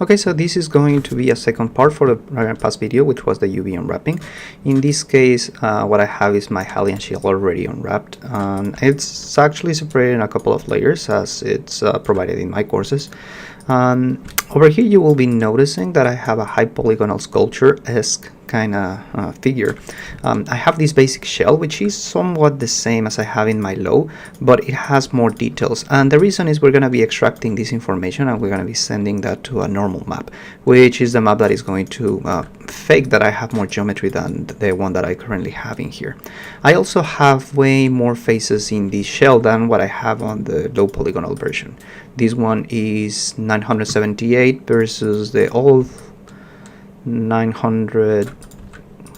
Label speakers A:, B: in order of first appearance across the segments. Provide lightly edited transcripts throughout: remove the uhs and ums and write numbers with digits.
A: Okay, so this is going to be a second part for the past video, which was the Uvm wrapping. In this case, what I have is my Halion shield already unwrapped. It's actually separated in a couple of layers as it's provided in my courses. Over here you will be noticing that I have a high polygonal sculpture-esque kind of figure. I have this basic shell, which is somewhat the same as I have in my low, but it has more details, and the reason is we're going to be extracting this information and we're going to be sending that to a normal map, which is the map that is going to fake that I have more geometry than the one that I currently have in here. I also have way more faces in this shell than what I have on the low polygonal version. This one is 978 versus the old 900,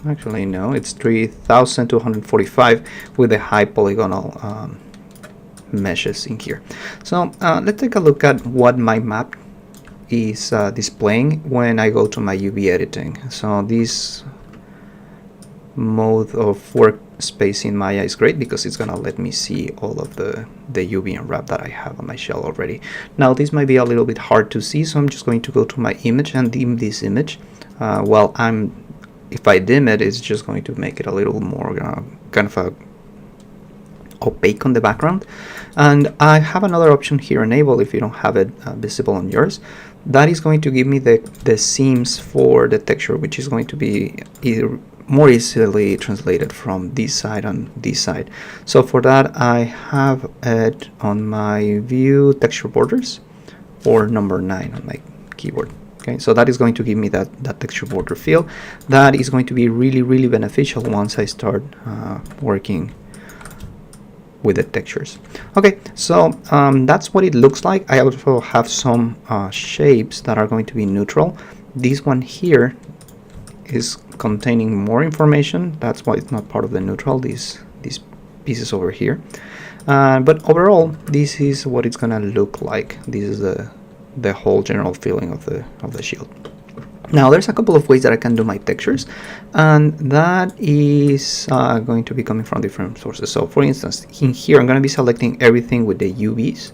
A: actually no, it's 3245 with the high polygonal meshes in here. So let's take a look at what my map is displaying when I go to my UV editing. So this mode of workspace in Maya is great because it's gonna let me see all of the UV unwrap that I have on my shell already. Now this might be a little bit hard to see, so I'm just going to go to my image and dim this image. If I dim it, it's just going to make it a little more kind of opaque on the background. And I have another option here, enable, if you don't have it visible on yours. That is going to give me the seams for the texture, which is going to be more easily translated from this side and this side. So for that, I have it on my view texture borders, or number 9 on my keyboard. Okay, so that is going to give me that texture border feel. That is going to be really beneficial once I start working with the textures. Okay, so that's what it looks like. I also have some shapes that are going to be neutral. This one here is containing more information. That's why it's not part of the neutral, these pieces over here. But overall, this is what it's gonna look like. This is the whole general feeling of the shield. Now there's a couple of ways that I can do my textures, and that is going to be coming from different sources. So for instance, in here I'm going to be selecting everything with the UVs.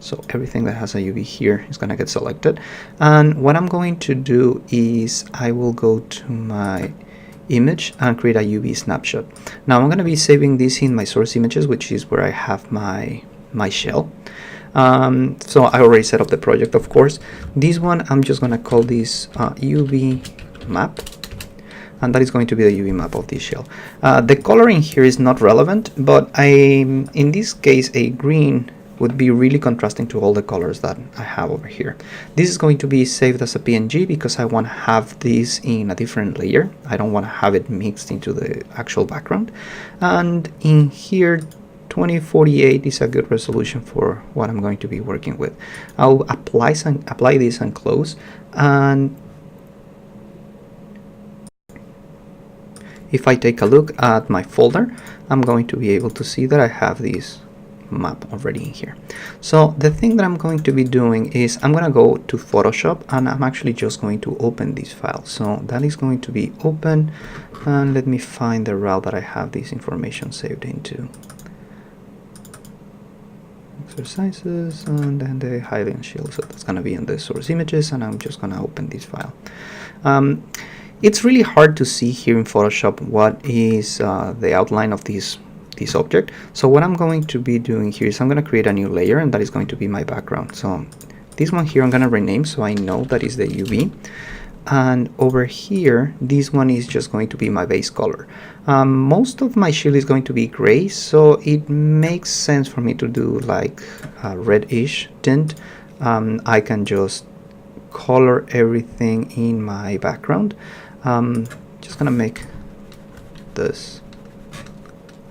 A: So everything that has a UV here is going to get selected, and what I'm going to do is I will go to my image and create a UV snapshot. Now I'm going to be saving this in my source images, which is where I have my shell. So I already set up the project, of course. This one I'm just going to call this UV map, and that is going to be the UV map of this shell. The coloring here is not relevant, but in this case a green would be really contrasting to all the colors that I have over here. This is going to be saved as a PNG because I want to have this in a different layer. I don't want to have it mixed into the actual background. And in here 2048 is a good resolution for what I'm going to be working with. I'll apply this and close, and if I take a look at my folder, I'm going to be able to see that I have this map already in here. So the thing that I'm going to be doing is I'm going to go to Photoshop, and I'm actually just going to open this file. So that is going to be open, and let me find the route that I have this information saved into. Exercises, and then the Halion shield. So that's going to be in the source images, and I'm just going to open this file. It's really hard to see here in Photoshop what is the outline of this object. So what I'm going to be doing here is I'm going to create a new layer, and that is going to be my background. So this one here I'm going to rename so I know that is the UV. And over here, this one is just going to be my base color. Most of my shield is going to be gray, so it makes sense for me to do like a reddish tint. I can just color everything in my background. Just gonna make this,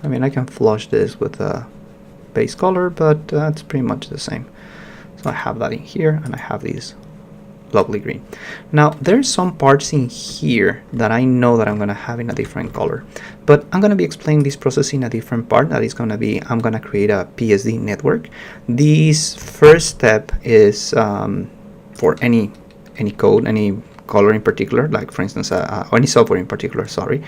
A: I mean, I can flush this with a base color, but it's pretty much the same. So I have that in here, and I have these lovely green. Now there's some parts in here that I know that I'm going to have in a different color, but I'm going to be explaining this process in a different part. That is going to be, I'm going to create a PSD network. This first step is for any code, any color in particular, like for instance, or any software in particular, sorry.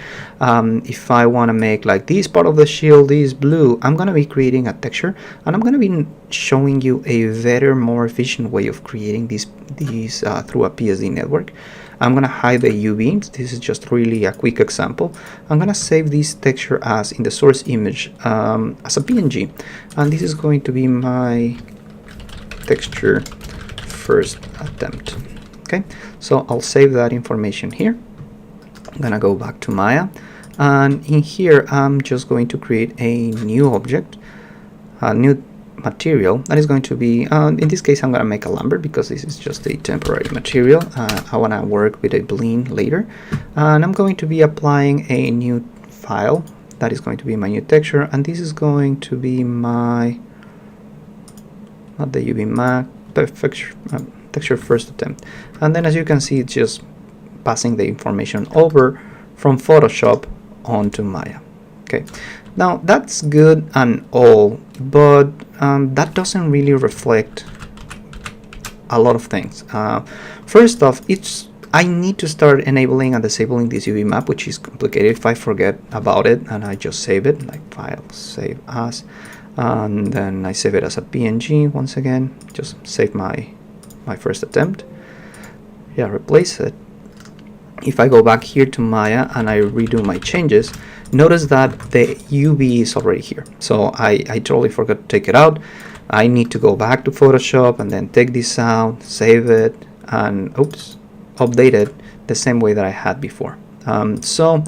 A: If I want to make like this part of the shield is blue, I'm going to be creating a texture, and I'm going to be showing you a better, more efficient way of creating these through a PSD network. I'm going to hide the UV. This is just really a quick example. I'm going to save this texture as in the source image as a PNG, and this is going to be my texture first attempt. Okay, so I'll save that information here. I'm gonna go back to Maya, and in here I'm just going to create a new object, a new material that is going to be, in this case I'm gonna make a lumber because this is just a temporary material. I want to work with a bling later, and I'm going to be applying a new file that is going to be my new texture, and this is going to be my, not the UV map, texture first attempt. And then as you can see, it's just passing the information over from Photoshop onto Maya. Okay, now that's good and all, but that doesn't really reflect a lot of things. First off, I need to start enabling and disabling this UV map, which is complicated if I forget about it and I just save it, like file, save as, and then I save it as a PNG once again, just save my first attempt. Yeah, replace it. If I go back here to Maya and I redo my changes, notice that the UV is already here. So I totally forgot to take it out. I need to go back to Photoshop and then take this out, save it, and oops, update it the same way that I had before. So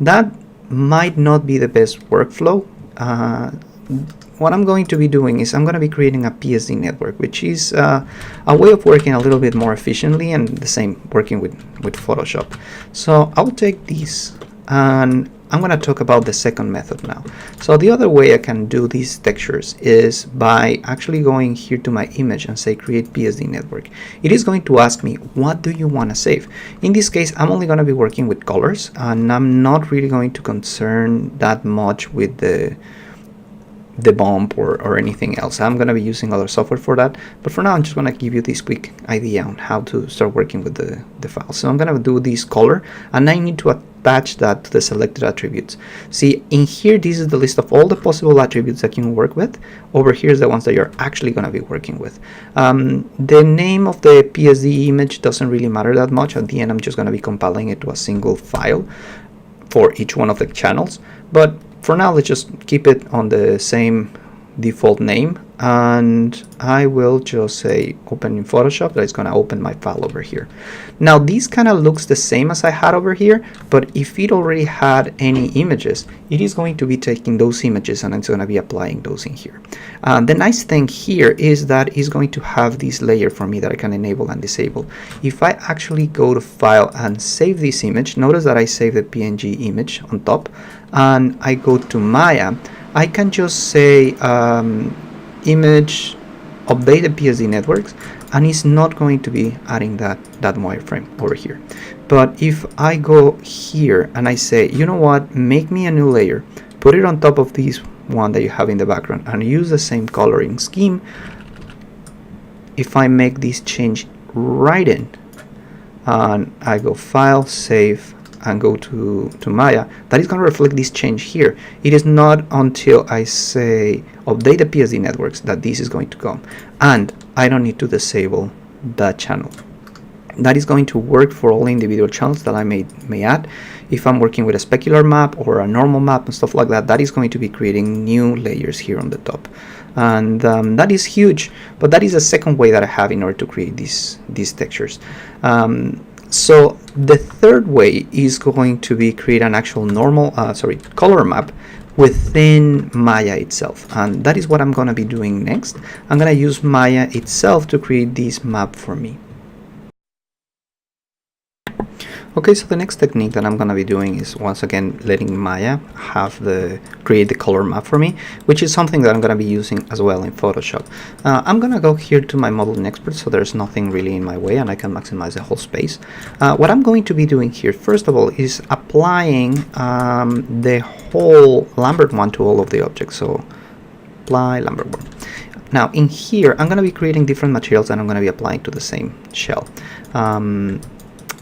A: that might not be the best workflow. What I'm going to be doing is I'm going to be creating a PSD network, which is a way of working a little bit more efficiently, and the same working with Photoshop. So I'll take these and I'm going to talk about the second method now. So the other way I can do these textures is by actually going here to my image and say create PSD network. It is going to ask me, what do you want to save? In this case, I'm only going to be working with colors, and I'm not really going to concern that much with the bump or anything else. I'm going to be using other software for that, but for now I'm just going to give you this quick idea on how to start working with the file. So I'm going to do this color, and I need to attach that to the selected attributes. See, in here, this is the list of all the possible attributes that you can work with. Over here is the ones that you're actually going to be working with. The name of the PSD image doesn't really matter that much. At the end, I'm just going to be compiling it to a single file for each one of the channels, but for now, let's just keep it on the same default name, and I will just say open in Photoshop. That is going to open my file over here. Now this kind of looks the same as I had over here, but if it already had any images, it is going to be taking those images and it's going to be applying those in here. The nice thing here is that it's going to have this layer for me that I can enable and disable. If I actually go to file and save this image, notice that I save the PNG image on top, and I go to Maya, I can just say image, update the PSD networks, and it's not going to be adding that wireframe over here. But if I go here and I say, you know what, make me a new layer, put it on top of this one that you have in the background, and use the same coloring scheme, if I make this change right in, and I go file, save, and go to Maya, that is going to reflect this change here. It is not until I say update the PSD networks that this is going to come, and I don't need to disable that channel. That is going to work for all individual channels that I may add. If I'm working with a specular map or a normal map and stuff like that, that is going to be creating new layers here on the top, and that is huge. But that is a second way that I have in order to create these textures. So the third way is going to be create an actual color map within Maya itself, and that is what I'm going to be doing next. I'm going to use Maya itself to create this map for me. Okay, so the next technique that I'm going to be doing is once again letting Maya create the color map for me, which is something that I'm going to be using as well in Photoshop. I'm going to go here to my modeling expert, so there's nothing really in my way and I can maximize the whole space. What I'm going to be doing here, first of all, is applying the whole Lambert one to all of the objects. So apply Lambert one. Now in here, I'm going to be creating different materials that I'm going to be applying to the same shell.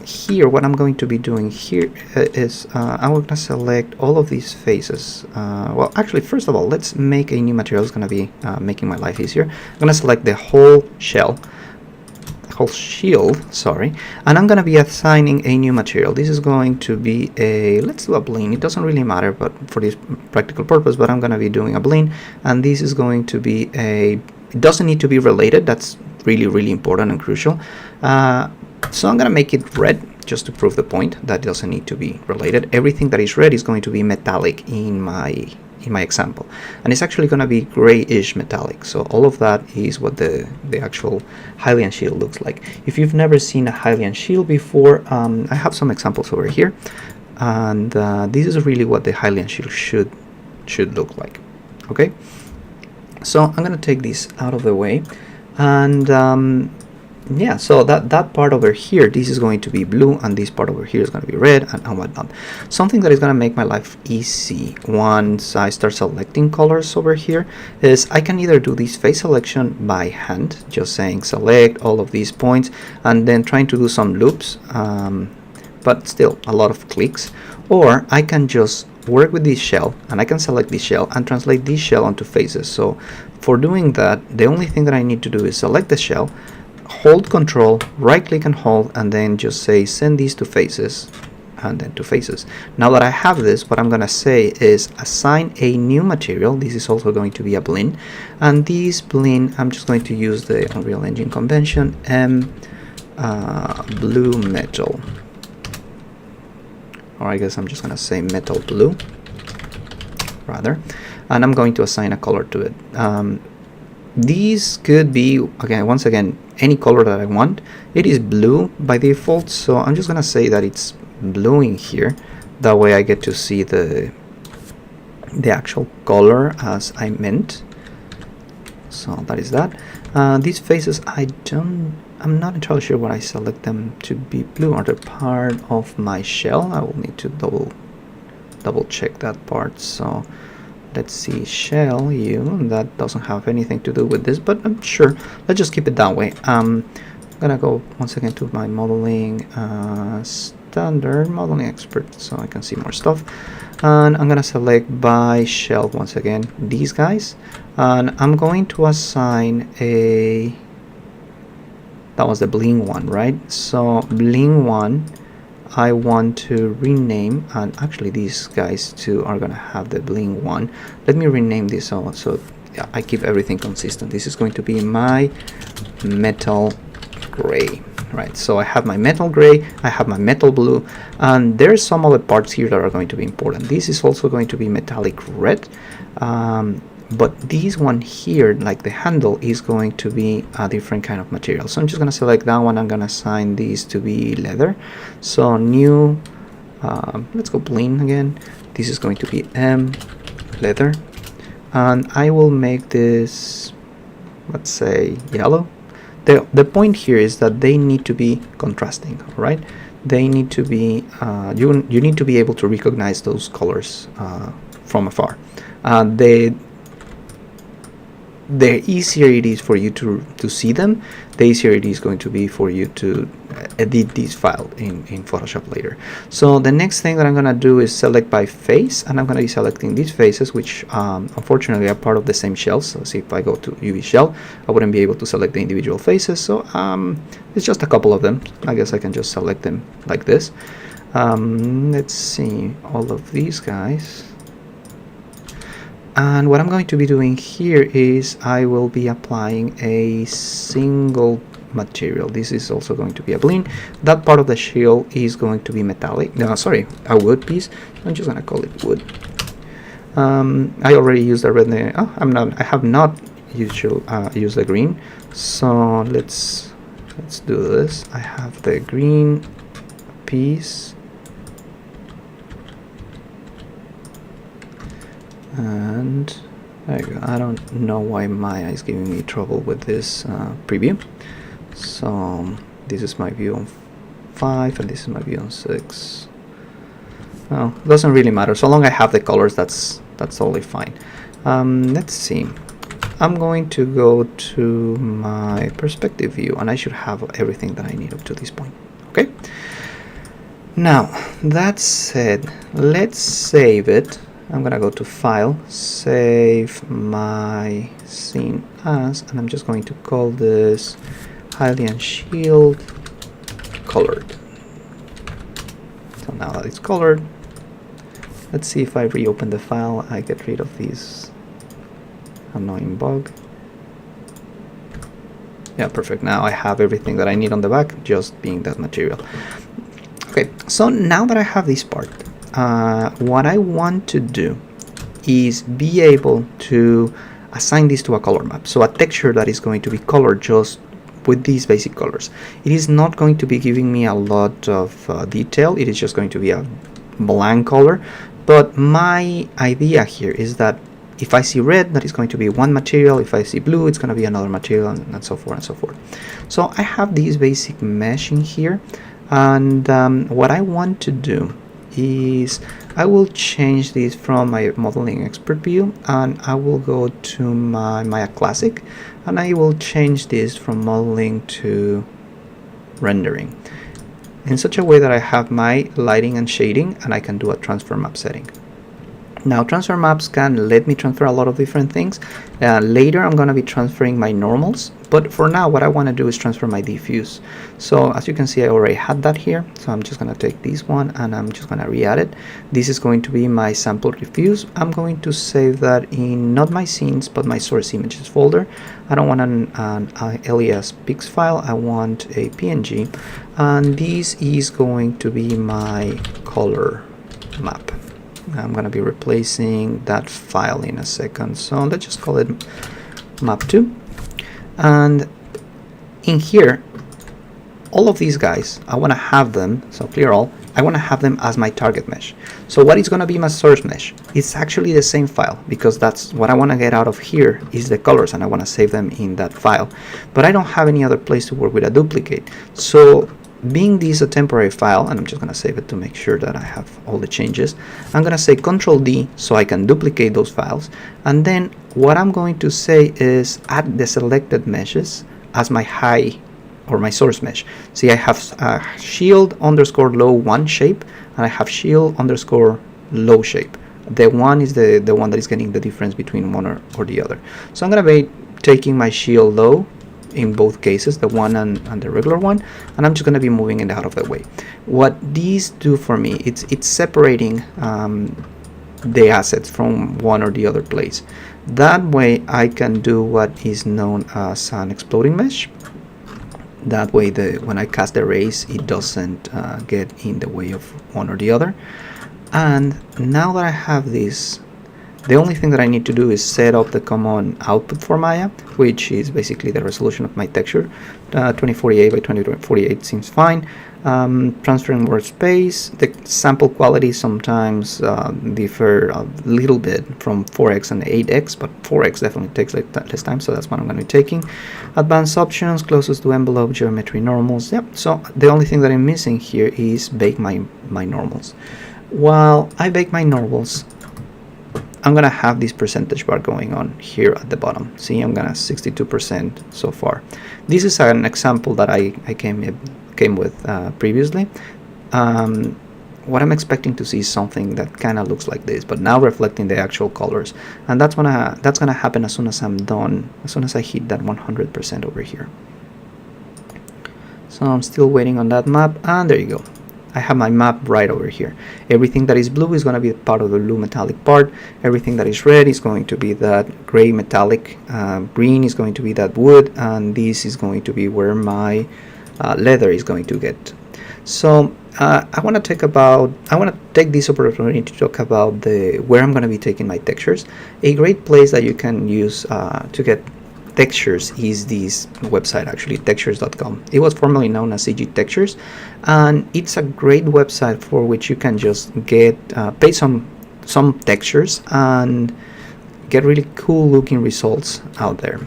A: here what I'm going to be doing here is I'm going to select all of these faces. Well, actually, first of all, let's make a new material. It's going to be making my life easier. I'm going to select the whole shell, whole shield, sorry, and I'm going to be assigning a new material. This is going to be a, let's do a bling. It doesn't really matter, but for this practical purpose, but I'm going to be doing a bling, and this is going to be a, it doesn't need to be related. That's really important and crucial. So I'm going to make it red just to prove the point that it doesn't need to be related. Everything that is red is going to be metallic in my example, and it's actually going to be grayish metallic. So all of that is what the actual Hylian shield looks like. If you've never seen a Hylian shield before, I have some examples over here, and this is really what the Hylian shield should look like. Okay, so I'm going to take this out of the way, and yeah, so that part over here, this is going to be blue, and this part over here is going to be red, and whatnot. Something that is going to make my life easy once I start selecting colors over here is I can either do this face selection by hand, just saying select all of these points and then trying to do some loops, but still a lot of clicks, or I can just work with this shell, and I can select this shell and translate this shell onto faces. So for doing that, the only thing that I need to do is select the shell, hold Control, right click and hold, and then just say send these to faces, and then to faces. Now that I have this, what I'm going to say is assign a new material. This is also going to be a blend, and this blend I'm just going to use the Unreal Engine convention blue metal, or I guess I'm just going to say metal blue rather, and I'm going to assign a color to it. These could be, once again, any color that I want. It is blue by default, so I'm just gonna say that it's blue in here. That way I get to see the actual color as I meant. So that is that. These faces, I'm not entirely sure what I select them to be blue. Are they part of my shell? I will need to double check that part. So let's see, shell you, that doesn't have anything to do with this, but I'm sure let's just keep it that way. I'm gonna go once again to my modeling, standard modeling expert, so I can see more stuff, and I'm gonna select by shell once again these guys, and I'm going to assign a, that was the bling one, right? So bling one I want to rename, and actually these guys too are gonna have the bling one. Let me rename this so yeah, I keep everything consistent. This is going to be my metal gray, right? So I have my metal gray, I have my metal blue, and there's some other parts here that are going to be important. This is also going to be metallic red, but this one here, like the handle, is going to be a different kind of material. So I'm just going to select that one. I'm going to assign these to be leather. So new, let's go bling again. This is going to be leather, and I will make this, let's say, yellow. The point here is that they need to be contrasting, right? They need to be, you need to be able to recognize those colors from afar. The easier it is for you to see them, the easier it is going to be for you to edit this file in Photoshop later. So the next thing that I'm going to do is select by face, and I'm going to be selecting these faces, which unfortunately are part of the same shell. So see, if I go to UV shell, I wouldn't be able to select the individual faces. So it's just a couple of them. I guess I can just select them like this. Let's see, all of these guys. And what I'm going to be doing here is I will be applying a single material. This is also going to be a bling. That part of the shell is going to be metallic. No, sorry, a wood piece. I'm just going to call it wood. I already used the red. I have not used the green. So let's do this. I have the green piece. And there you go. I don't know why Maya is giving me trouble with this preview. So this is my view on 5 and this is my view on 6. Well, it doesn't really matter. So long I have the colors, that's totally fine. Let's see. I'm going to go to my perspective view, and I should have everything that I need up to this point. Okay. Now, that said, let's save it. I'm gonna go to File, Save My Scene As, and I'm just going to call this Hylian Shield Colored. So now that it's colored, let's see if I reopen the file, I get rid of this annoying bug. Yeah, perfect. Now I have everything that I need on the back, just being that material. Okay, so now that I have this part, what I want to do is be able to assign this to a color map. So a texture that is going to be colored just with these basic colors. It is not going to be giving me a lot of detail. It is just going to be a blank color. But my idea here is that if I see red, that is going to be one material. If I see blue, it's going to be another material, and so forth and so forth. So I have these basic mesh in here, and what I want to do is I will change this from my modeling expert view, and I will go to my Maya Classic, and I will change this from modeling to rendering in such a way that I have my lighting and shading, and I can do a transfer map setting. Now, transfer maps can let me transfer a lot of different things. Later I'm going to be transferring my normals, but for now what I want to do is transfer my diffuse. So as you can see, I already had that here, so I'm just going to take this one and I'm just going to re-add it. This is going to be my sample diffuse. I'm going to save that in not my scenes but my source images folder. I don't want an alias pics file, I want a PNG, and this is going to be my color map. I'm going to be replacing that file in a second, so let's just call it map2. And in here, all of these guys, I want to have them, so clear all, I want to have them as my target mesh. So what is going to be my source mesh? It's actually the same file, because that's what I want to get out of here is the colors, and I want to save them in that file. But I don't have any other place to work with a duplicate. So being this a temporary file, and I'm just going to save it to make sure that I have all the changes, I'm going to say Control D so I can duplicate those files, and then what I'm going to say is add the selected meshes as my high or my source mesh. See, I have shield underscore low 1 shape, and I have shield underscore low shape. The one is the one that is getting the difference between one or the other. So I'm going to be taking my shield low in both cases, the one and the regular one, and I'm just going to be moving it out of the way. What these do for me, it's separating the assets from one or the other place. That way I can do what is known as an exploding mesh. That way when I cast the rays, it doesn't get in the way of one or the other. And now that I have this, the only thing that I need to do is set up the common output for Maya, which is basically the resolution of my texture. 2048 by 2048 seems fine. Transferring more space. The sample quality sometimes differ a little bit from 4x and 8x, but 4x definitely takes less time, so that's what I'm going to be taking. Advanced options, closest to envelope, geometry normals. Yep. So the only thing that I'm missing here is bake my normals. While I bake my normals, I'm gonna have this percentage bar going on here at the bottom. See, I'm gonna 62% so far. This is an example that I came with previously. What I'm expecting to see is something that kind of looks like this, but now reflecting the actual colors, and that's gonna happen as soon as I'm done, as soon as I hit that 100% over here. So I'm still waiting on that map, and there you go. I have my map right over here. Everything that is blue is going to be part of the blue metallic part. Everything that is red is going to be that gray metallic. Green is going to be that wood, and this is going to be where my leather is going to get. So I want to take this opportunity to talk about where I'm going to be taking my textures. A great place that you can use to get textures is this website, actually, textures.com. It was formerly known as CG Textures, and it's a great website for which you can just get pay some textures and get really cool looking results out there.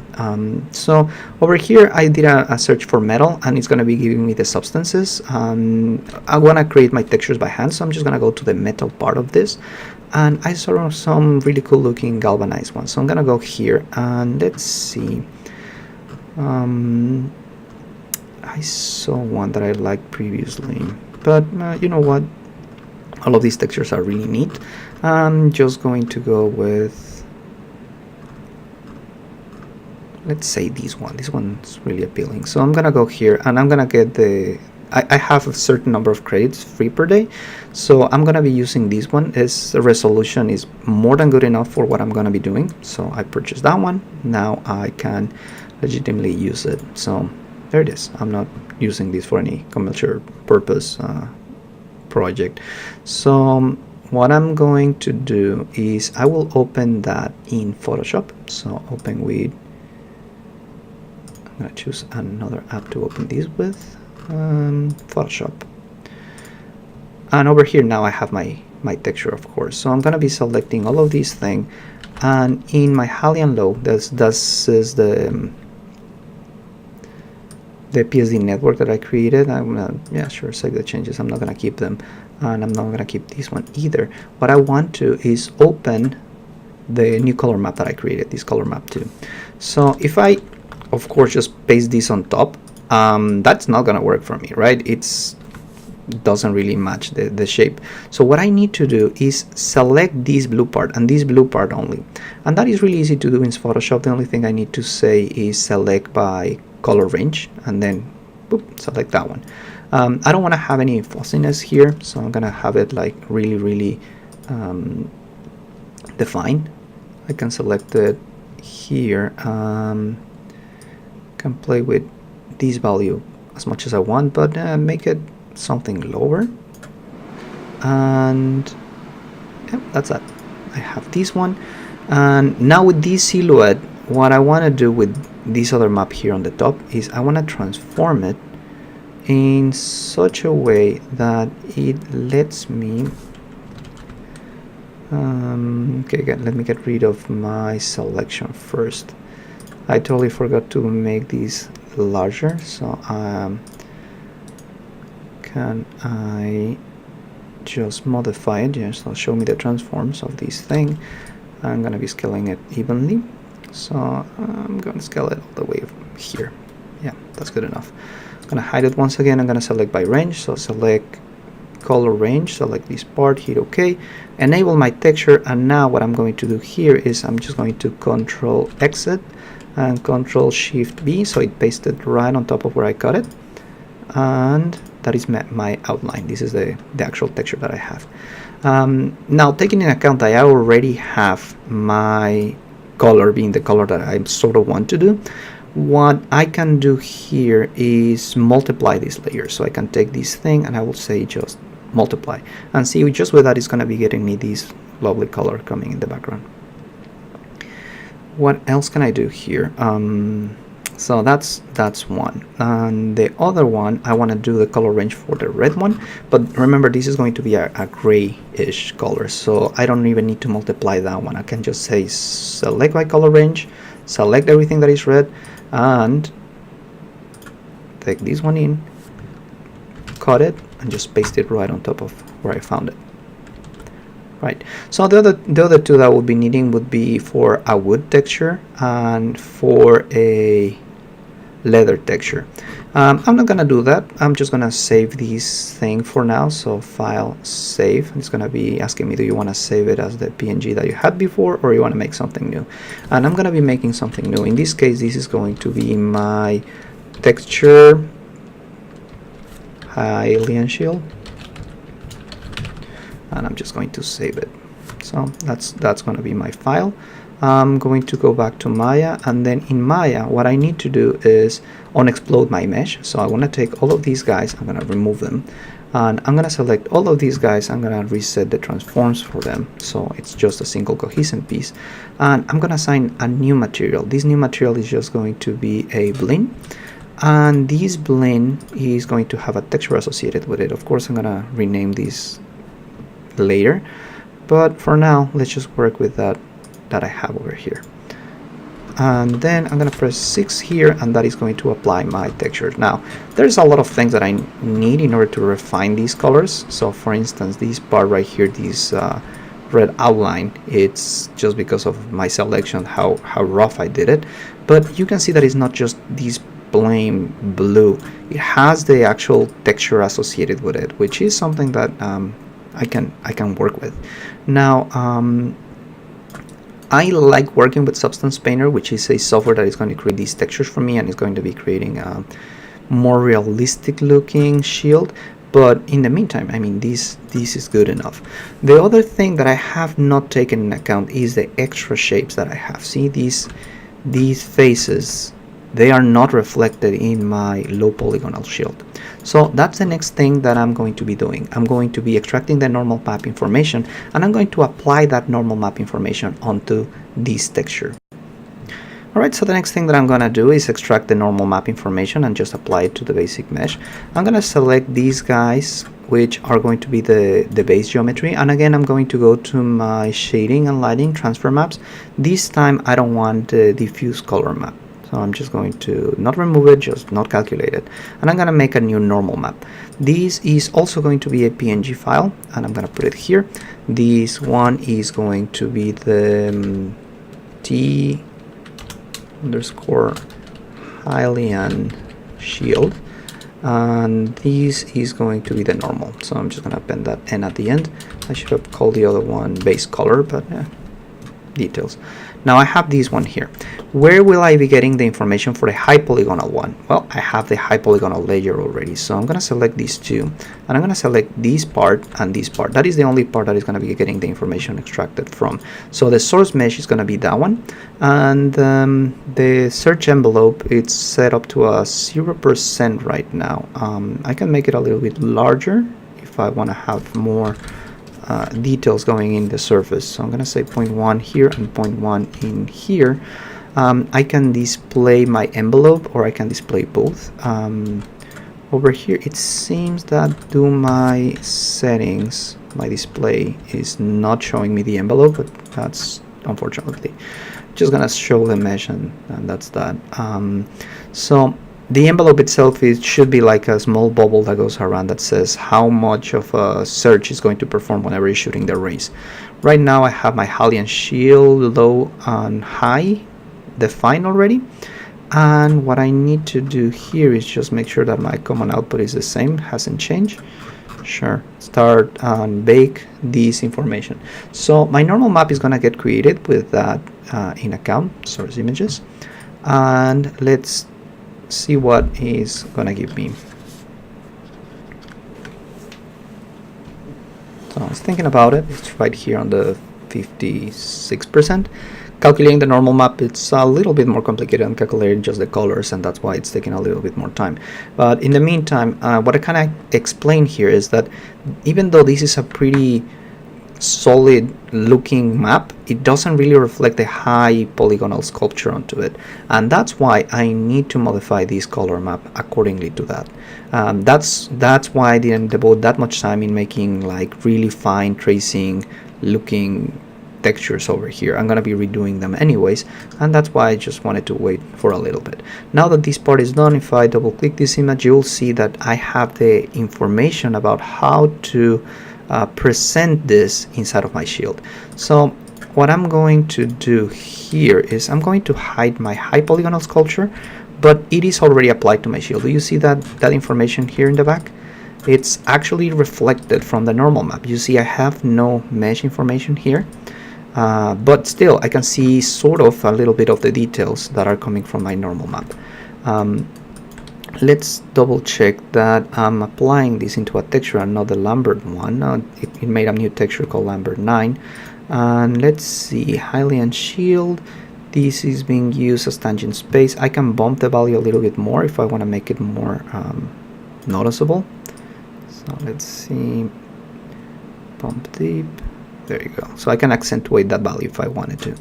A: So over here I did a search for metal, and it's going to be giving me the substances. I want to create my textures by hand, so I'm just going to go to the metal part of this, and I saw some really cool looking galvanized ones. So I'm gonna go here and let's see. I saw one that I liked previously. but you know what, all of these textures are really neat. I'm just going to go with, let's say this one's really appealing. So I'm gonna go here and I'm gonna get I have a certain number of credits free per day, so I'm gonna be using this one. Its resolution is more than good enough for what I'm gonna be doing, so I purchased that one. Now I can legitimately use it. So there it is. I'm not using this for any commercial purpose project. So what I'm going to do is I will open that in Photoshop. So open with, I'm gonna choose another app to open this with, Photoshop. And over here now I have my texture, of course. So I'm gonna be selecting all of these things, and in my high and low, this is the PSD network that I created. I'm gonna, yeah, sure, save the changes. I'm not gonna keep them, and I'm not gonna keep this one either. What I want to is open the new color map that I created, this color map 2. So if I, of course, just paste this on top, that's not gonna work for me, right? It doesn't really match the shape. So what I need to do is select this blue part and this blue part only, and that is really easy to do in Photoshop. The only thing I need to say is select by color range, and then boop, select that one. I don't want to have any fuzziness here, so I'm gonna have it like really defined. I can select it here, can play with this value as much as I want, but make it something lower, and yeah, that's it. I have this one, and now with this silhouette, what I want to do with this other map here on the top is I want to transform it in such a way that it lets me okay, again, let me get rid of my selection first. I totally forgot to make these larger, so can I just modify it? Yes, it'll show me the transforms of this thing. I'm gonna be scaling it evenly, so I'm gonna scale it all the way here. Yeah, that's good enough. I'm gonna hide it once again. I'm gonna select by range, so select color range, select this part, hit OK, enable my texture, and now what I'm going to do here is I'm just going to Control Exit and Control Shift B, so it pasted right on top of where I cut it, and that is my outline. This is the actual texture that I have. Now, taking into account that I already have my color being the color that I sort of want to do, what I can do here is multiply this layer. So I can take this thing and I will say just multiply, and see just with that it's going to be getting me this lovely color coming in the background. What else can I do here? So that's one, and the other one I want to do the color range for the red one, but remember this is going to be a grayish color, so I don't even need to multiply that one. I can just say select by color range, select everything that is red, and take this one in, cut it, and just paste it right on top of where I found it. Right, so the other two that we'll be needing would be for a wood texture and for a leather texture. I'm not gonna do that. I'm just gonna save this thing for now. So file, save. It's gonna be asking me, do you want to save it as the PNG that you had before, or you want to make something new? And I'm gonna be making something new. In this case, this is going to be my texture alien shield, and I'm just going to save it. So that's going to be my file. I'm going to go back to Maya, and then in Maya what I need to do is unexplode my mesh. So I want to take all of these guys, I'm going to remove them, and I'm going to select all of these guys. I'm going to reset the transforms for them, so it's just a single cohesive piece, and I'm going to assign a new material. This new material is just going to be a blend, and this blend is going to have a texture associated with it. Of course, I'm going to rename this later, but for now let's just work with that I have over here. And then I'm gonna press 6 here, and that is going to apply my texture. Now there's a lot of things that I need in order to refine these colors. So for instance, this part right here, this red outline, it's just because of my selection how rough I did it, but you can see that it's not just this plain blue. It has the actual texture associated with it, which is something that I can work with. Now, I like working with Substance Painter, which is a software that is going to create these textures for me and is going to be creating a more realistic looking shield. But in the meantime, I mean, this is good enough. The other thing that I have not taken into account is the extra shapes that I have. See these faces, they are not reflected in my low polygonal shield. So that's the next thing that I'm going to be doing. I'm going to be extracting the normal map information, and I'm going to apply that normal map information onto this texture. Alright, so the next thing that I'm going to do is extract the normal map information and just apply it to the basic mesh. I'm going to select these guys, which are going to be the base geometry, and again I'm going to go to my shading and lighting transfer maps. This time I don't want the diffuse color map, so I'm just going to not remove it, just not calculate it, and I'm going to make a new normal map. This is also going to be a PNG file, and I'm going to put it here. This one is going to be the T_Hylian shield, and this is going to be the normal, so I'm just going to append that N at the end. I should have called the other one base color, but details. Now I have this one here. Where will I be getting the information for the high polygonal one? Well, I have the high polygonal layer already, so I'm going to select these two, and I'm going to select this part and this part. That is the only part that is going to be getting the information extracted from. So the source mesh is going to be that one, and the search envelope, it's set up to a 0% right now. I can make it a little bit larger if I want to have more details going in the surface. So I'm going to say 0.1 here and 0.1 in here. I can display my envelope, or I can display both. Over here it seems that due my settings, my display is not showing me the envelope, but that's unfortunately just gonna show the mesh, and that's that. So the envelope itself should be like a small bubble that goes around that says how much of a search is going to perform whenever you're shooting the rays. Right now I have my Hylian shield low and high defined already, and what I need to do here is just make sure that my common output is the same, hasn't changed. Sure, start and bake this information. So my normal map is going to get created with that in account source images, and let's see what is gonna give me. So I was thinking about it. It's right here on the 56%. Calculating the normal map, it's a little bit more complicated than calculating just the colors, and that's why it's taking a little bit more time. But in the meantime, what I kind of explain here is that even though this is a pretty solid looking map, it doesn't really reflect the high polygonal sculpture onto it, and that's why I need to modify this color map accordingly to that. That's why I didn't devote that much time in making like really fine tracing looking textures over here. I'm gonna be redoing them anyways, and that's why I just wanted to wait for a little bit. Now that this part is done, if I double click this image, you'll see that I have the information about how to present this inside of my shield. So what I'm going to do here is I'm going to hide my high polygonal sculpture, but it is already applied to my shield. Do you see that information here in the back? It's actually reflected from the normal map. You see I have no mesh information here, but still I can see sort of a little bit of the details that are coming from my normal map. Let's double check that I'm applying this into a texture and not the Lambert one. It made a new texture called Lambert 9. And let's see, Hylian shield. This is being used as tangent space. I can bump the value a little bit more if I want to make it more noticeable. So let's see, bump deep. There you go. So I can accentuate that value if I wanted to.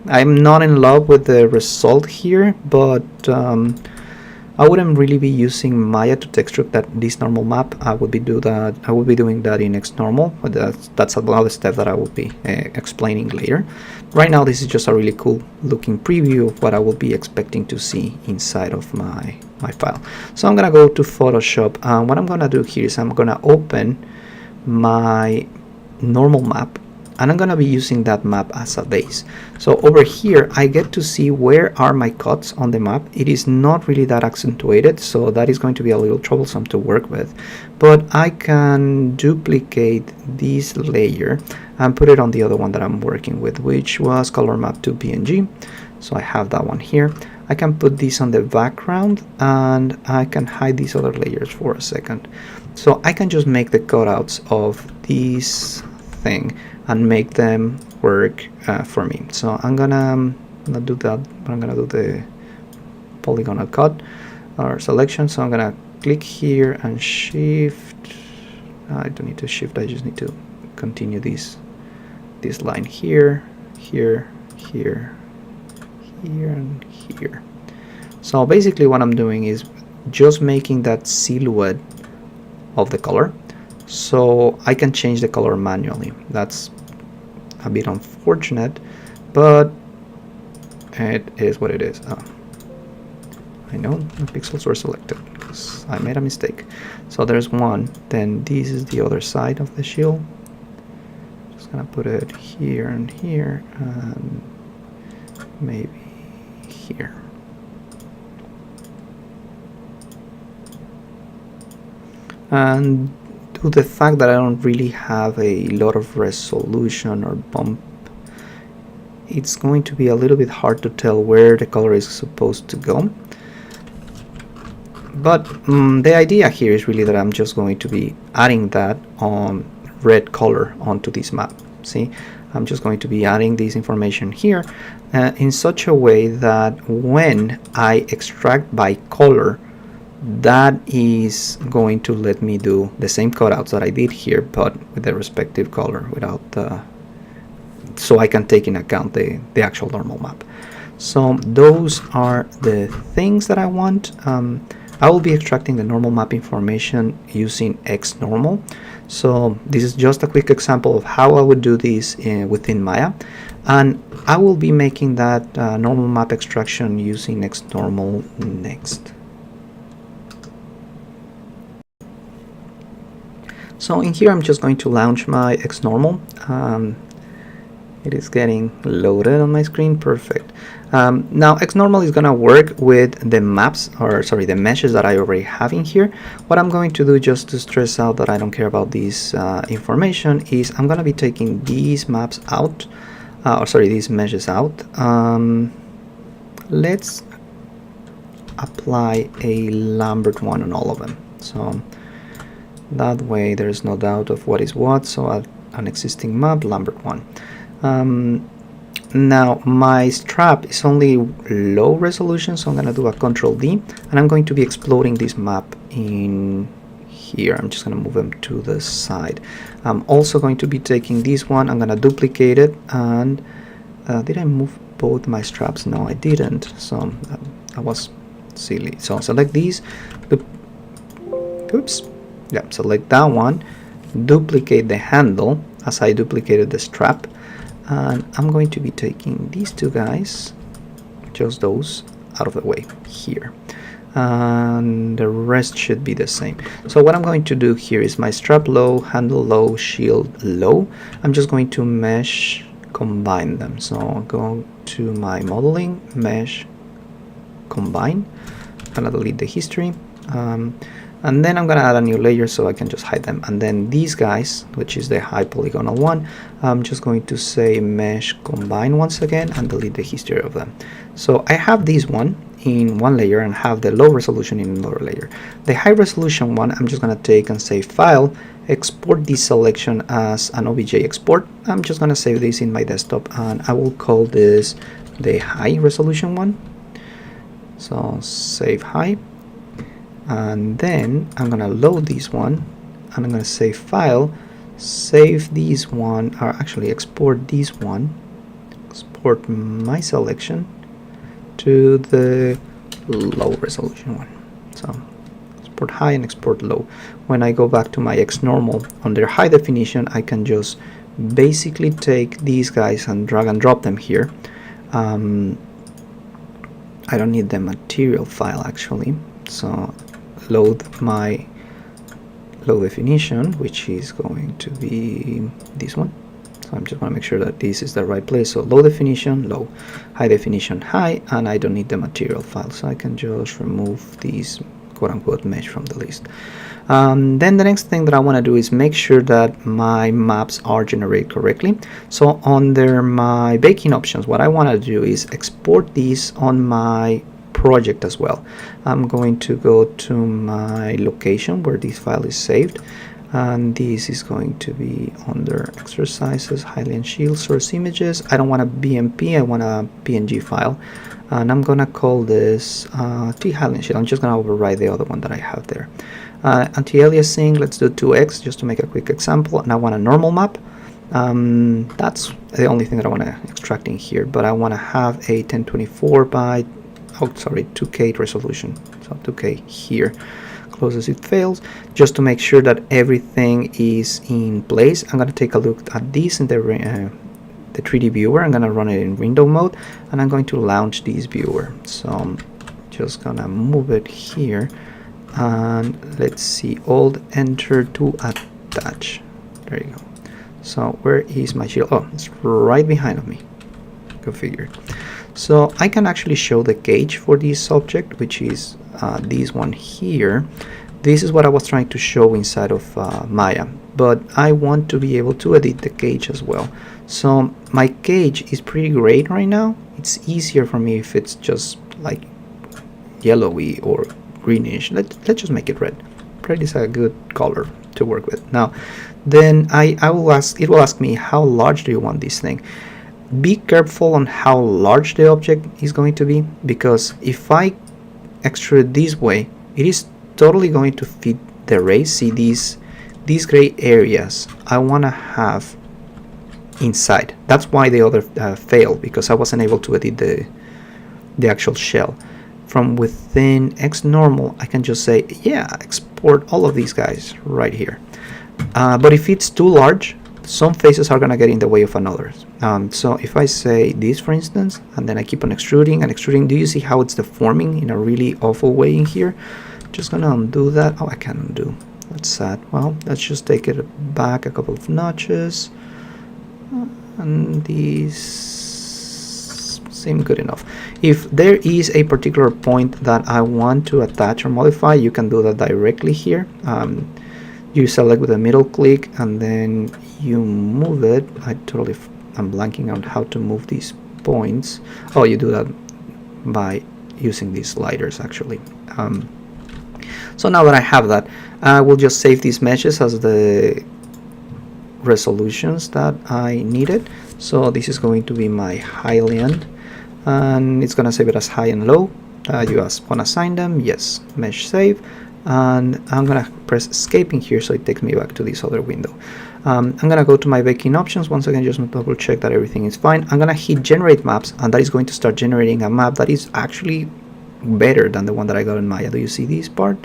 A: I'm not in love with the result here, but I wouldn't really be using Maya to texture this normal map. I would be doing that in XNormal, but that's another step that I will be explaining later. Right now, this is just a really cool looking preview of what I will be expecting to see inside of my file. So I'm gonna go to Photoshop, and what I'm gonna do here is I'm gonna open my normal map and I'm going to be using that map as a base. So over here I get to see where are my cuts on the map. It is not really that accentuated, so that is going to be a little troublesome to work with, but I can duplicate this layer and put it on the other one that I'm working with, which was ColorMap 2 PNG. So I have that one here. I can put this on the background and I can hide these other layers for a second. So I can just make the cutouts of this thing and make them work for me. So I'm gonna not do that, but I'm gonna do the polygonal cut or selection. So I'm gonna click here and shift. I don't need to shift, I just need to continue this line here, here, here, here, and here. So basically what I'm doing is just making that silhouette of the color, so I can change the color manually. That's a bit unfortunate, but it is what it is. I know the pixels were selected because I made a mistake. So there's one, then this is the other side of the shield. Just gonna put it here and here and maybe here. And due to the fact that I don't really have a lot of resolution or bump, it's going to be a little bit hard to tell where the color is supposed to go. But the idea here is really that I'm just going to be adding that red color onto this map. See, I'm just going to be adding this information here in such a way that when I extract by color, that is going to let me do the same cutouts that I did here, but with the respective color, without so I can take in account the actual normal map. So those are the things that I want. I will be extracting the normal map information using XNormal. So this is just a quick example of how I would do this within Maya, and I will be making that normal map extraction using XNormal next. So in here I'm just going to launch my XNormal. It is getting loaded on my screen. Perfect. Now XNormal is going to work with the maps, or sorry, the meshes that I already have in here. What I'm going to do, just to stress out that I don't care about this information, is I'm going to be taking these maps out, or sorry, these meshes out. Let's apply a Lambert one on all of them. So that way there's no doubt of what is what. So an existing map, Lambert 1. Now my strap is only low resolution, so I'm going to do a Control D, and I'm going to be exploding this map in here. I'm just going to move them to the side. I'm also going to be taking this one, I'm going to duplicate it, and did I move both my straps? No, I didn't, so that was silly. So select these, oops, yeah, select that one, duplicate the handle as I duplicated the strap, and I'm going to be taking these two guys, just those, out of the way here, and the rest should be the same. So what I'm going to do here is my strap low, handle low, shield low. I'm just going to mesh combine them. So I'll go to my modeling, mesh combine, I'm gonna delete the history, and then I'm gonna add a new layer so I can just hide them. And then these guys, which is the high polygonal one, I'm just going to say mesh combine once again and delete the history of them. So I have this one in one layer and have the low resolution in another layer. The high resolution one, I'm just gonna take and save file, export this selection as an OBJ export. I'm just gonna save this in my desktop, and I will call this the high resolution one. So save high, and then I'm gonna load this one, and I'm gonna save file, save this one, or actually export this one, export my selection to the low resolution one. So export high and export low. When I go back to my XNormal under high definition, I can just basically take these guys and drag and drop them here. I don't need the material file actually, so load my low definition, which is going to be this one. So I'm just want to make sure that this is the right place. So low definition, low, high definition, high, and I don't need the material file, so I can just remove these quote-unquote mesh from the list. Then the next thing that I want to do is make sure that my maps are generated correctly. So under my baking options, what I want to do is export these on my project as well. I'm going to go to my location where this file is saved, and this is going to be under exercises, Highland Shield, source images. I don't want a BMP, I want a PNG file, and I'm gonna call this Highland Shield. I'm just gonna override the other one that I have there. Anti-aliasing, let's do 2x just to make a quick example, and I want a normal map. That's the only thing that I want to extract in here, but I want to have a 1024 by 2K resolution, so 2K here. Close as it fails, just to make sure that everything is in place. I'm going to take a look at this in the 3D viewer. I'm going to run it in window mode, and I'm going to launch this viewer. So I'm just going to move it here, and let's see, Alt Enter to attach. There you go. So where is my shield? Oh, it's right behind of me. Go figure. So I can actually show the gauge for this object, which is this one here. This is what I was trying to show inside of Maya, but I want to be able to edit the gauge as well. So my gauge is pretty great right now. It's easier for me if it's just like yellowy or greenish. Let's just make it red. Red is a good color to work with. Now then I will ask, it will ask me, how large do you want this thing? Be careful on how large the object is going to be, because if I extrude this way, it is totally going to fit the array. See these gray areas I want to have inside. That's why the other failed, because I wasn't able to edit the actual shell. From within X normal, I can just say, yeah, export all of these guys right here. But if it's too large, some faces are going to get in the way of another. So if I say this, for instance, and then I keep on extruding and extruding, do you see how it's deforming in a really awful way in here? Just going to undo that. Oh, I can't undo. That's sad. Well, let's just take it back a couple of notches. And these seem good enough. If there is a particular point that I want to attach or modify, you can do that directly here. You select with a middle click and then you move it. I'm blanking on how to move these points. Oh, you do that by using these sliders actually. So now that I have that, I will just save these meshes as the resolutions that I needed. So this is going to be my Highland, and it's going to save it as high and low. You want to assign them, yes, mesh save, and I'm going to press escape in here so it takes me back to this other window. I'm going to go to my baking options once again, just to double check that everything is fine. I'm going to hit generate maps, and that is going to start generating a map that is actually better than the one that I got in Maya. Do you see this part?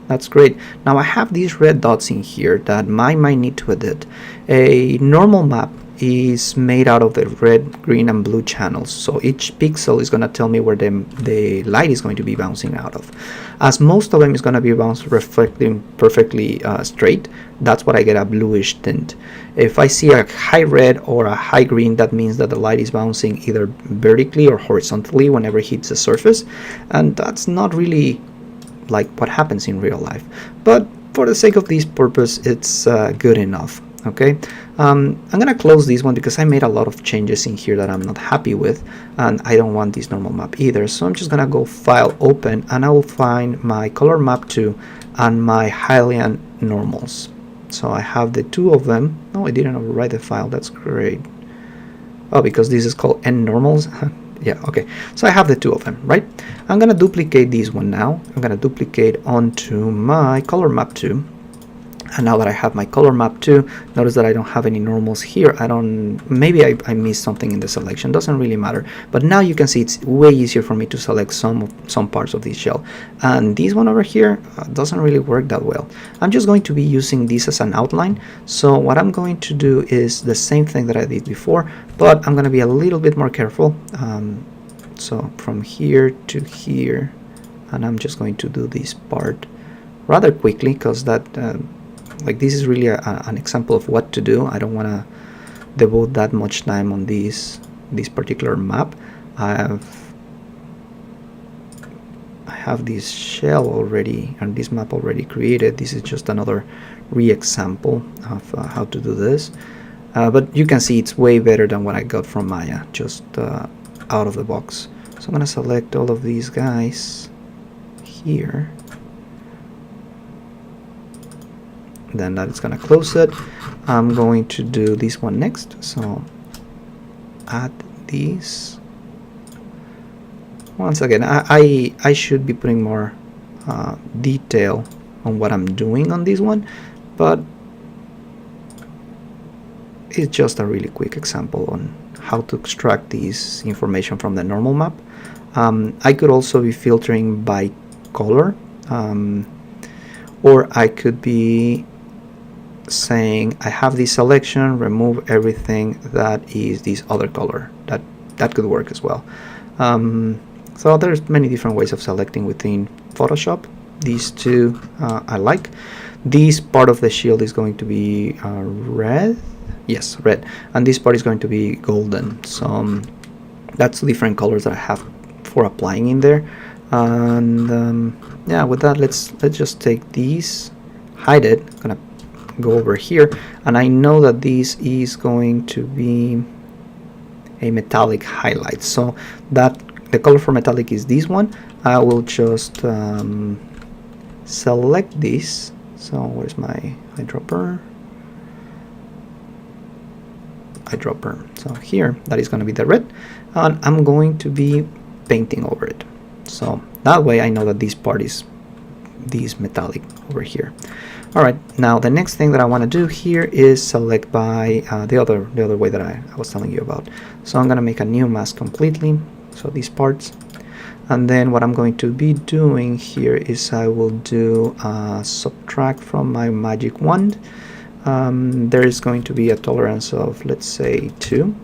A: That's great. Now I have these red dots in here that I might need to edit. A normal map is made out of the red, green, and blue channels. So each pixel is going to tell me where the light is going to be bouncing out of. As most of them is going to be reflecting perfectly straight, that's what I get, a bluish tint. If I see a high red or a high green, that means that the light is bouncing either vertically or horizontally whenever it hits the surface. And that's not really like what happens in real life. But for the sake of this purpose, it's good enough. Okay, I'm gonna close this one because I made a lot of changes in here that I'm not happy with, and I don't want this normal map either. So I'm just gonna go File, Open, and I will find my ColorMap 2 and my Highland normals. So I have the two of them. No, I didn't overwrite the file. That's great. Oh, because this is called N normals. Yeah, okay. So I have the two of them, right? I'm gonna duplicate this one now. I'm gonna duplicate onto my ColorMap 2. And now that I have my ColorMap 2, notice that I don't have any normals here. Maybe I missed something in the selection, doesn't really matter. But now you can see it's way easier for me to select some parts of this shell. And this one over here doesn't really work that well. I'm just going to be using this as an outline. So what I'm going to do is the same thing that I did before, but I'm going to be a little bit more careful. So from here to here, and I'm just going to do this part rather quickly because that like this is really an example of what to do. I don't want to devote that much time on this particular map. I have this shell already and this map already created. This is just another re-example of how to do this, but you can see it's way better than what I got from Maya, just out of the box. So I'm gonna select all of these guys here, then that is gonna close it. I'm going to do this one next, so add these. Once again, I should be putting more detail on what I'm doing on this one, but it's just a really quick example on how to extract this information from the normal map. I could also be filtering by color, or I could be saying I have this selection, remove everything that is this other color. That could work as well. So there's many different ways of selecting within Photoshop. These two I like. This part of the shield is going to be red. Yes, red. And this part is going to be golden. So that's the different colors that I have for applying in there. And yeah, with that, let's just take these, hide it. I'm gonna go over here, and I know that this is going to be a metallic highlight. So that the color for metallic is this one. I will just select this. So where's my eyedropper? So here, that is going to be the red, and I'm going to be painting over it. So that way I know that this part is this metallic over here. All right, now the next thing that I want to do here is select by the other way that I was telling you about. So I'm going to make a new mask completely, so these parts, and then what I'm going to be doing here is I will do subtract from my magic wand. There is going to be a tolerance of, let's say, 2,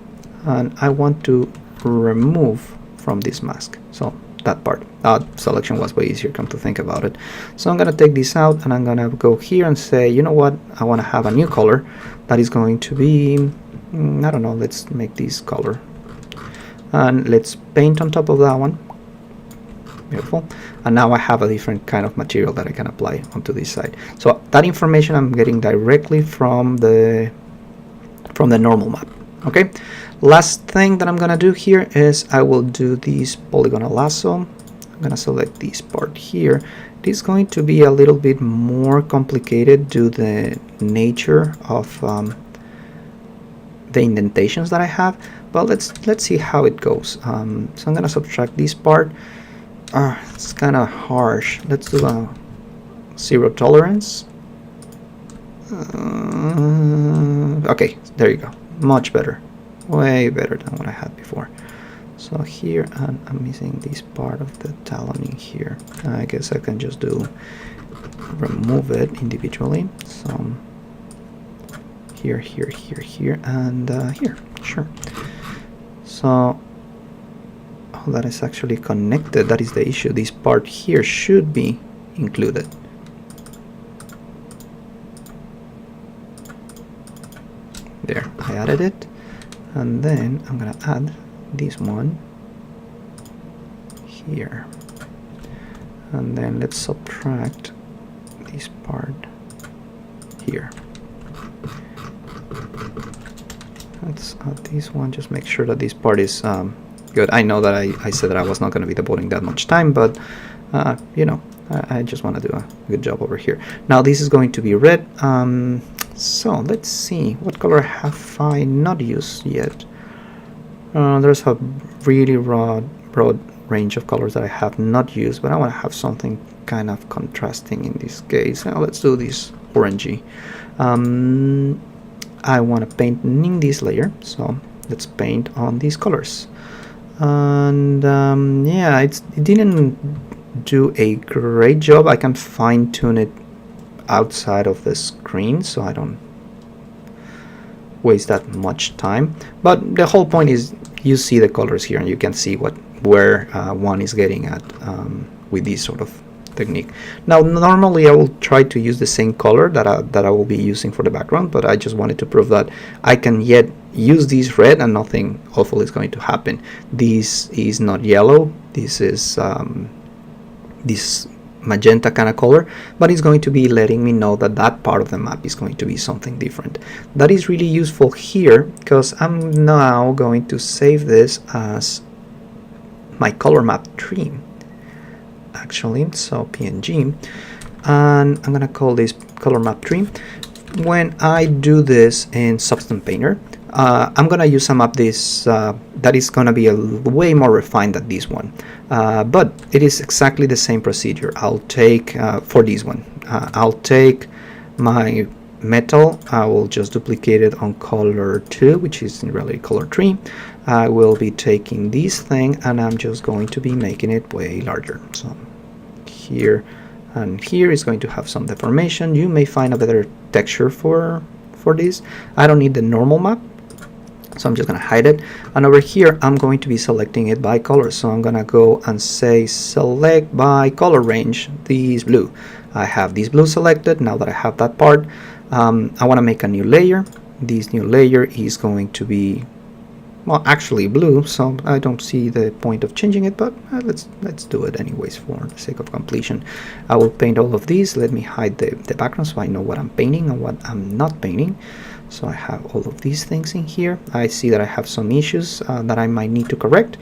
A: and I want to remove from this mask. So that part, selection was way easier, come to think about it. So I'm gonna take this out, and I'm gonna go here and say, you know what, I want to have a new color that is going to be, I don't know, let's make this color, and let's paint on top of that one. Beautiful. And now I have a different kind of material that I can apply onto this side. So that information I'm getting directly from the normal map. Okay, last thing that I'm gonna do here is I will do this Polygonal Lasso. I'm gonna select this part here. It is going to be a little bit more complicated due to the nature of the indentations that I have, but let's see how it goes. So I'm gonna subtract this part. It's kind of harsh. Let's do a 0 tolerance. Okay, there you go. Much better, way better than what I had before. So here, and I'm missing this part of the taloning here. I guess I can just remove it individually. So here, and here, sure. So that is actually connected. That is the issue. This part here should be included. There, I added it, and then I'm gonna add this one here, and then let's subtract this part here. Let's add this one, just make sure that this part is good. I know that I said that I was not going to be devoting that much time, but you know, I just want to do a good job over here. Now this is going to be red. So let's see, what color have I not used yet? There's a really broad range of colors that I have not used, but I want to have something kind of contrasting in this case. Now let's do this orangey. I want to paint in this layer, so let's paint on these colors. And yeah, it didn't do a great job. I can fine-tune it outside of the screen so I don't waste that much time, but the whole point is you see the colors here and you can see where one is getting at with this sort of technique. Now normally I will try to use the same color that I will be using for the background, but I just wanted to prove that I can yet use this red and nothing awful is going to happen. This is not yellow, this is this magenta kind of color, but it's going to be letting me know that that part of the map is going to be something different. That is really useful here because I'm now going to save this as my ColorMap tree actually, so PNG, and I'm gonna call this ColorMap tree. When I do this in Substance Painter, I'm gonna use a map that is gonna be way more refined than this one, but it is exactly the same procedure. I'll take for this one, I'll take my metal, I will just duplicate it on color 2, which is in reality color 3. I will be taking this thing and I'm just going to be making it way larger. So here and here is going to have some deformation. You may find a better texture for this. I don't need the normal map, so I'm just going to hide it. And over here I'm going to be selecting it by color, so I'm going to go and say select by color range this blue. I have this blue selected. Now that I have that part, I want to make a new layer. This new layer is going to be, well, actually blue, so I don't see the point of changing it, but let's do it anyways for the sake of completion. I will paint all of these. Let me hide the background so I know what I'm painting and what I'm not painting. So I have all of these things in here. I see that I have some issues that I might need to correct,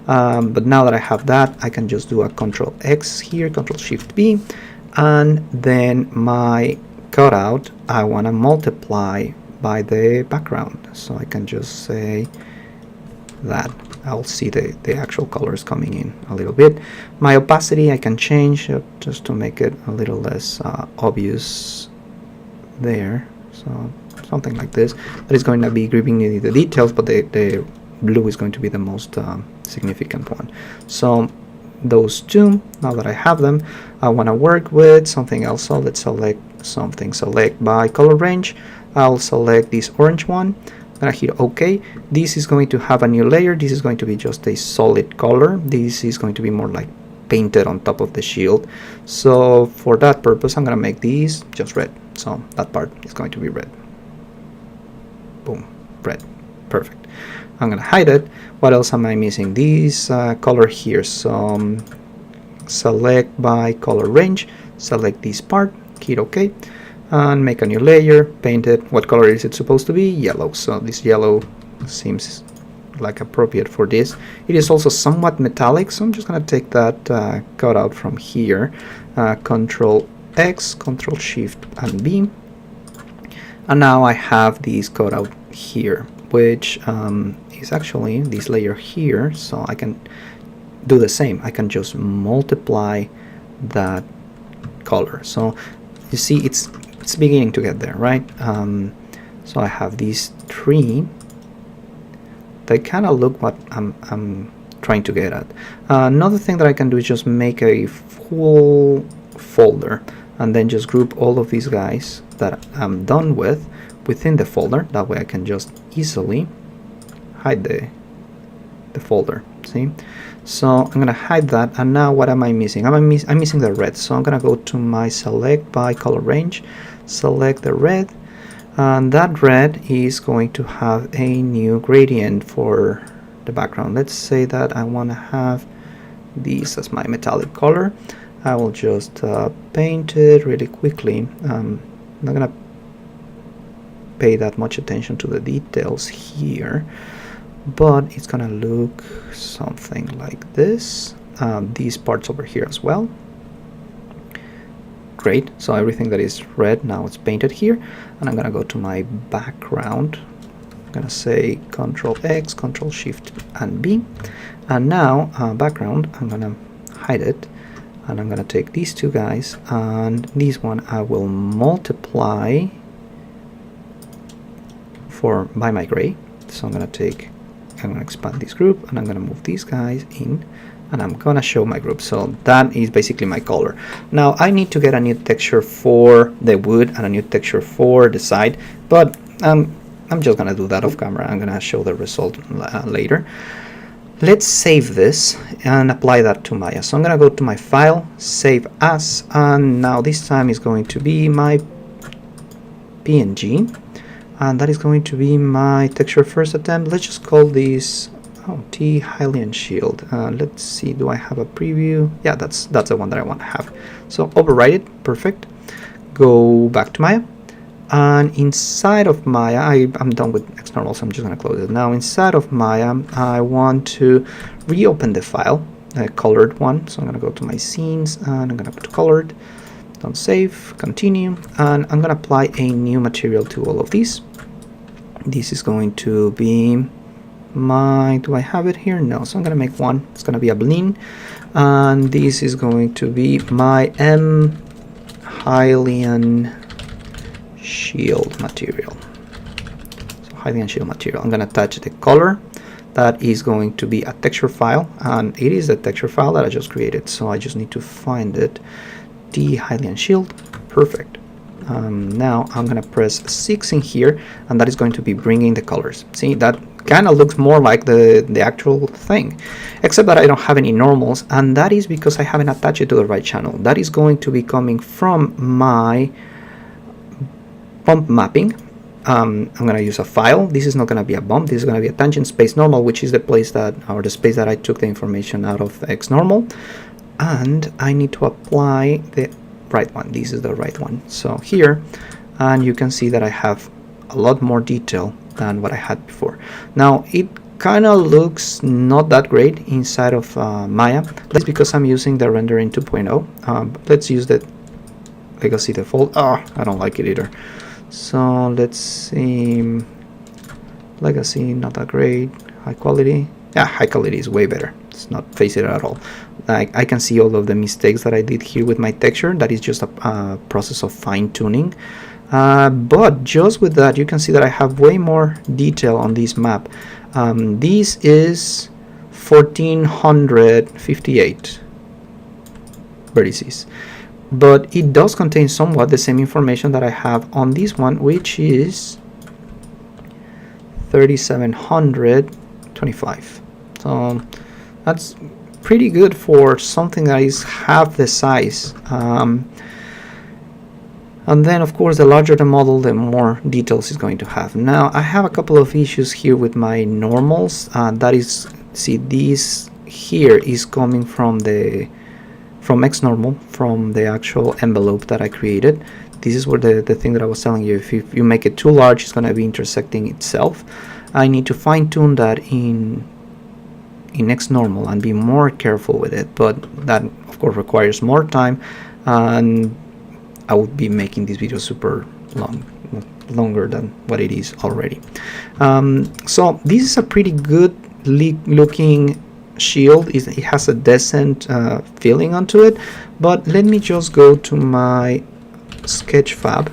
A: but now that I have that, I can just do a Control X here, Control Shift B, and then my cutout I want to multiply by the background, so I can just say that. I'll see the actual colors coming in a little bit. My opacity I can change just to make it a little less obvious there, so something like this. That is going to be gripping the details, but the blue is going to be the most significant one. So those two, now that I have them, I want to work with something else. So let's select something, select by color range. I'll select this orange one. I'm gonna hit OK. This is going to have a new layer. This is going to be just a solid color. This is going to be more like painted on top of the shield. So for that purpose, I'm gonna make these just red. So that part is going to be red. Boom, red, perfect. I'm gonna hide it. What else am I missing? This color here. So select by color range, select this part, hit OK, and make a new layer, paint it. What color is it supposed to be? Yellow. So this yellow seems like appropriate for this. It is also somewhat metallic, so I'm just gonna take that cutout from here, Control X, Control Shift and B, and now I have this cutout here, which is actually this layer here. So I can do the same. I can just multiply that color. So you see it's beginning to get there, right? So I have these three. They kind of look what I'm trying to get at. Another thing that I can do is just make a full folder and then just group all of these guys that I'm done with within the folder. That way I can just easily hide the folder. See? So I'm gonna hide that, and now what am I missing? I'm missing the red, so I'm gonna go to my select by color range, select the red, and that red is going to have a new gradient for the background. Let's say that I want to have this as my metallic color. I will just paint it really quickly. I'm not gonna pay that much attention to the details here, but it's gonna look something like this. These parts over here as well. Great, so everything that is red now it's painted here, and I'm gonna go to my background. I'm gonna say Control X, Control Shift and B, and now background, I'm gonna hide it, and I'm gonna take these two guys, and this one I will multiply by my gray. So I'm gonna expand this group, and I'm gonna move these guys in, and I'm gonna show my group. So that is basically my color. Now I need to get a new texture for the wood and a new texture for the side, but I'm just gonna do that off camera. I'm gonna show the result later. let's save this and apply that to Maya. So I'm going to go to my file, save as, and now this time is going to be my PNG, and that is going to be my texture first attempt. Let's just call this T Hylian Shield. Let's see, do I have a preview? Yeah, that's the one that I want to have. So overwrite it, perfect. Go back to Maya, and inside of Maya, I'm done with external, so I'm just going to close it. Now inside of Maya, I want to reopen the file, the colored one. So I'm going to go to my scenes, and I'm going to go to colored. Don't save, continue, and I'm going to apply a new material to all of these. This is going to be my, do I have it here? No, so I'm going to make one. It's going to be a blend, and this is going to be my M Hylian Shield material. So Hylian Shield material. I'm going to attach the color. That is going to be a texture file, and it is the texture file that I just created. So I just need to find it. D Hylian Shield, perfect. Now I'm gonna press 6 in here, and that is going to be bringing the colors. See, that kind of looks more like the actual thing, except that I don't have any normals, and that is because I haven't attached it to the right channel. That is going to be coming from my bump mapping. I'm gonna use a file. This is not gonna be a bump, this is gonna be a tangent space normal, which is the place that, or the space that I took the information out of X normal. And I need to apply the right one. This is the right one. So here, and you can see that I have a lot more detail than what I had before. Now it kind of looks not that great inside of Maya. That's because I'm using the rendering 2.0. Let's use the legacy default. I don't like it either. So let's see, legacy, not that great. High quality, yeah, high quality is way better. It's not face it at all. I can see all of the mistakes that I did here with my texture. That is just a process of fine-tuning. But just with that, you can see that I have way more detail on this map. This is 1458 vertices, but it does contain somewhat the same information that I have on this one, which is 3725. So that's pretty good for something that is half the size. And then of course the larger the model, the more details it's going to have. Now I have a couple of issues here with my normals. That is, see, this here is coming from X normal, from the actual envelope that I created. This is where the thing that I was telling you, if you make it too large, it's going to be intersecting itself. I need to fine-tune that in X normal and be more careful with it, but that of course requires more time, and I would be making this video super longer than what it is already. So this is a pretty good looking shield. It has a decent feeling onto it, but let me just go to my Sketchfab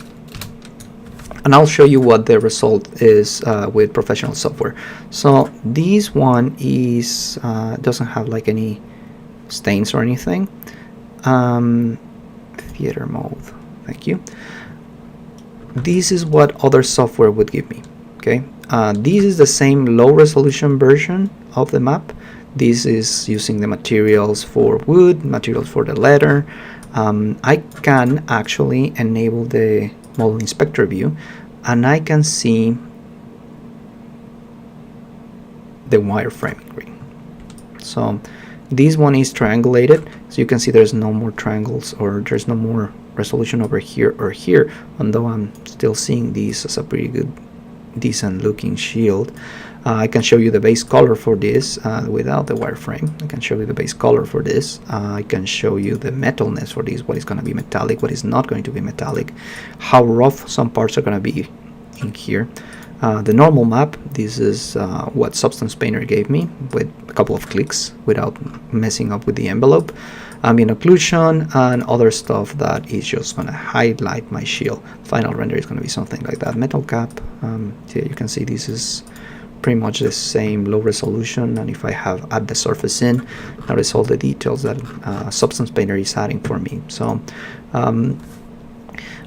A: and I'll show you what the result is with professional software. So this one is doesn't have like any stains or anything. Theater mode, thank you. This is what other software would give me. Okay, this is the same low resolution version of the map. This is using the materials for wood, materials for the leather. I can actually enable the model inspector view, and I can see the wireframing ring. So this one is triangulated, so you can see there's no more triangles, or there's no more resolution over here or here, although I'm still seeing this as a pretty good, decent looking shield. I can show you the base color for this without the wireframe. I can show you the base color for this. I can show you the metalness for this, what is going to be metallic, what is not going to be metallic, how rough some parts are going to be in here. The normal map, this is what Substance Painter gave me with a couple of clicks without messing up with the envelope. Ambient occlusion and other stuff that is just going to highlight my shield. Final render is going to be something like that. Metal cap, so you can see this is pretty much the same low resolution, and if I have add the surface in, notice all the details that Substance Painter is adding for me. So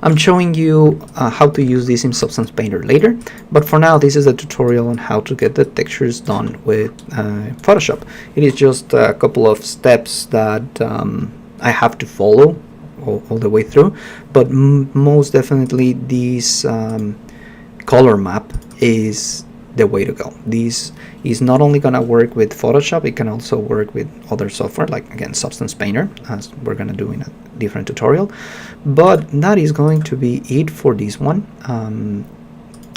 B: I'm showing you how to use this in Substance Painter later, but for now this is a tutorial on how to get the textures done with Photoshop. It is just a couple of steps that I have to follow all the way through, but most definitely this ColorMap is the way to go. This is not only gonna work with Photoshop, it can also work with other software, like again Substance Painter, as we're gonna do in a different tutorial. But that is going to be it for this one.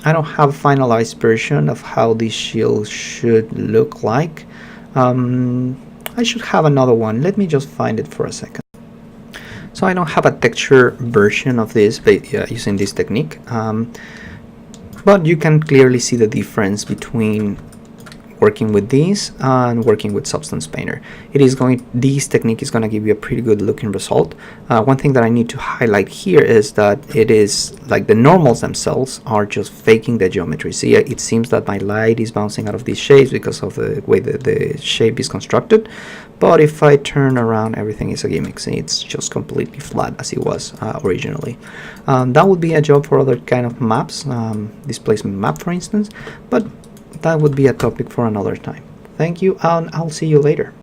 B: I don't have a finalized version of how this shield should look like. I should have another one. Let me just find it for a second. So I don't have a texture version of this using this technique. But you can clearly see the difference between working with these and working with Substance Painter. This technique is going to give you a pretty good looking result. One thing that I need to highlight here is that it is like the normals themselves are just faking the geometry. See, it seems that my light is bouncing out of these shapes because of the way that the shape is constructed. But if I turn around, everything is a gimmick. See, it's just completely flat as it was originally. That would be a job for other kind of maps, displacement map for instance, but that would be a topic for another time. Thank you, and I'll see you later.